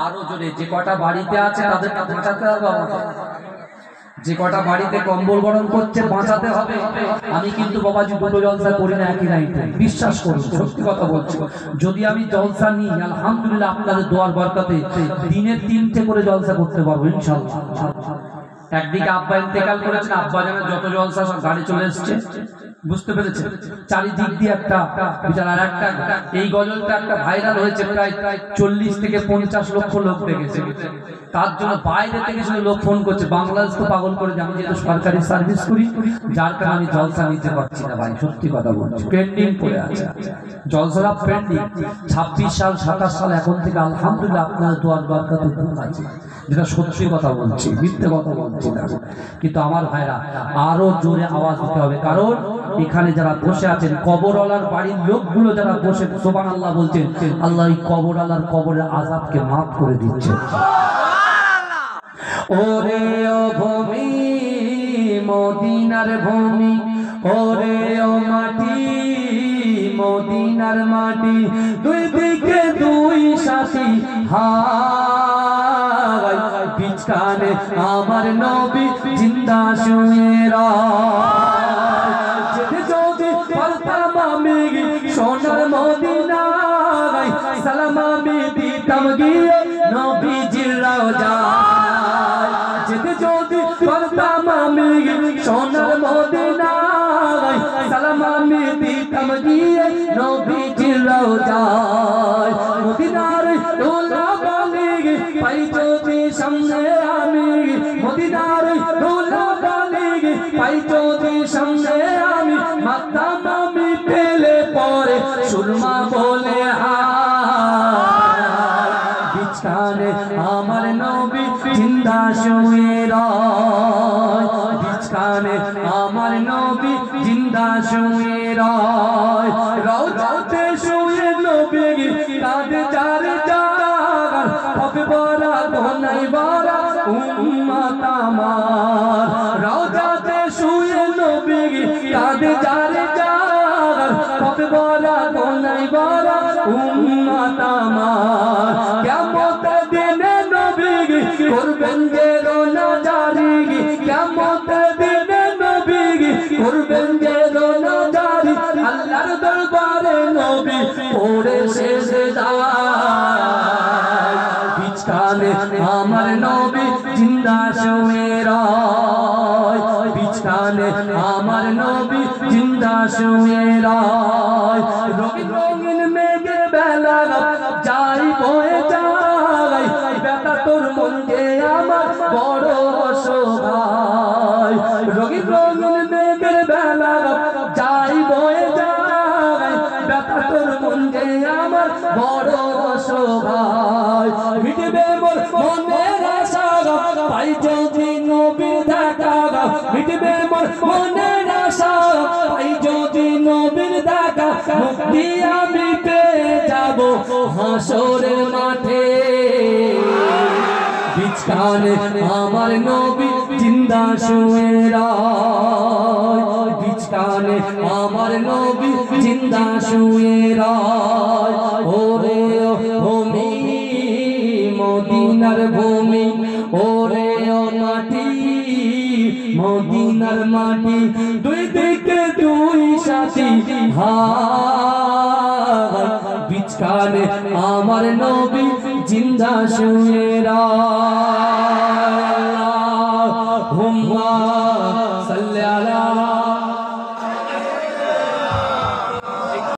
আরো জোরে যে কটা বাড়িতে আছে তাদেরকে বাঁচাতে হবে আমাকে। যে কটা বাড়িতে কম্বল গরম করছে বাঁচাতে হবে। আমি কিন্তু বাবাজি দুটো জলসা করি না একই নাইটে, বিশ্বাস করুন, সত্যি কথা বলছি। যদি আমি জলসা নিই আলহামদুলিল্লাহ আপনাদের দোয়ার বরকতে দিনে 3টে করে জলসা করতে পারবো ইনশাআল্লাহ। একদিকে আব্বা ইন্তেকাল করেছেন, আব্বা জানেন যত জলসা সব গাড়ি চলে এসছে, বুঝতে পেরেছেন? চারিদিক দিয়ে একটা বিচার। আর একটা এই গজলটা একটা ভাইরাল হয়েছে, প্রায় 40 থেকে 50 লক্ষ লোক দেখেছে। তার জন্য বাইরে থেকে শুধু লোক ফোন করছে, বাংলাদেশ তো পাগল করে। আমি যেহেতু সরকারি সার্ভিস করি, যার কারণে আমি জলসা নিতে পারছি না ভাই, সত্যি কথা বলছি। পেন্ডিং পড়ে আছে জলসা, পেন্ডিং। 26 সাল 27 সাল এখন থেকে আলহামদুলিল্লাহ আপনার দোয়ার বরকতে আছে, যেটা সত্যি কথা বলছি, মিথ্যে কথা বলছি না। কিন্তু আমার ভাইরা আরো জোরে আওয়াজ দিতে হবে, কারণ এখানে যারা বসে আছেন কবরওয়ালার বাড়ির লোকগুলো যারা বসে সুবহানাল্লাহ বলছেন, আল্লাহ এই কবরওয়ালার কবরের আযাবকে মাফ করে দিচ্ছে। ওরে ও ভূমি মদিনার ভূমি, ওরে ও মাটি মদিনার মাটি, দুই দিকে দুই সাথী হায়, বিছানে আমার নবী জিন্দা শুয়ে রয়। যদি পারতাম আমি সোনার মদিনায়, সালাম আমি দিতাম গিয়ে নবীজির রওজায়। যদি পারতাম আমি সোনার মদিনায়, সালাম আমি দিতাম গিয়ে নবীজির রওজায়। মদিনার দোলা বালি পাই যদি সামনে আমি, মদিনার দোলা বালি পাই যদি সামনে আমি, মাতাম আমি পেলে পরে সুরমা বলে বিছানে আমার নবী জিন্দা শুয়ে রয়, বিছানে আমার নবী জিন্দা শুয়ে রয়। রওজাতে শুয়ে নবী কাঁদে যার যার, হবে বড় গোনাই বড় উম্মত আমার। রওজাতে শুয়ে নবী কাঁদে যার যার, হবে বড় গোনাই বড় উম্মত আমার। কিয়ামত দিনে নবী করবেন যে রোনা জারি, কিয়ামত দিনে নবী করবেন যে রোনা জারি, আল্লাহর দরবারে নবী পড়ে সেজদায়। বিছানে আমার নবী জিন্দা শুয়ে রয়, বিছানে আমার নবী জিন্দা শুয়ে রয়। রঙিন রঙিন মেঘের বেলা যাই বয়ে যায়, বেটা তোর মন যে আমার বড় অসহায়। রঙিন রঙিন মেঘের বেলা যাই বয়ে যায়, বেটা তোর মন যে আমার বড় অসহায়। মিটবে মোর মনের আশা পাই যদি নবীর দেখা, মিটবে মোর মনের আশা পাই যদি নবীর দেখা, মুক্তি আমি পেয়ে যাব হাসরের মাঠে। বিছানে আমার নবী জিন্দা শুয়ে রয়, বিছানে আমার নবী জিন্দা শুয়ে রয়। ওরে ও ভূমি মদিনার ভূমি, ওরে ও মাটি মদিনার মাটি, দুই দিকে দুই সাথী হায়, বিছানে আমার নবী জিন্দা শুয়ে রয়।